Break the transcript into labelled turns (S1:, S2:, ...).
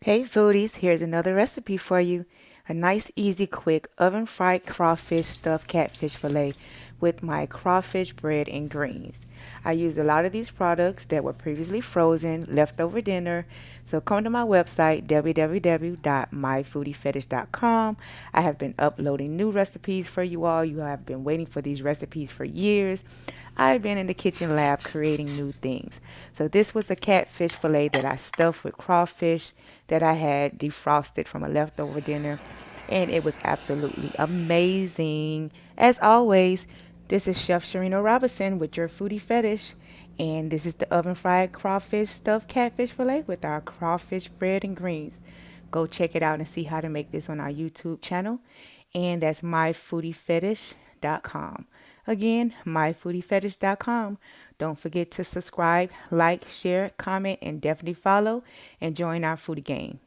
S1: Hey foodies, here's another recipe for you. A nice, easy, quick oven fried crawfish stuffed catfish fillet with my crawfish bread and greens. I used a lot of these products that were previously frozen, leftover dinner. So come to my website, www.myfoodiefetish.com. I have been uploading new recipes for you all. You have been waiting for these recipes for years. I've been in the kitchen lab creating new things. So this was a catfish fillet that I stuffed with crawfish that I had defrosted from a leftover dinner, and it was absolutely amazing. As always, this is Chef Sharina Robinson with your foodie fetish, and this is the oven fried crawfish stuffed catfish fillet with our crawfish bread and greens. Go check it out and see how to make this on our YouTube channel, and that's myfoodiefetish.com. Again, myfoodiefetish.com. Don't forget to subscribe, like, share, comment, and definitely follow and join our foodie game.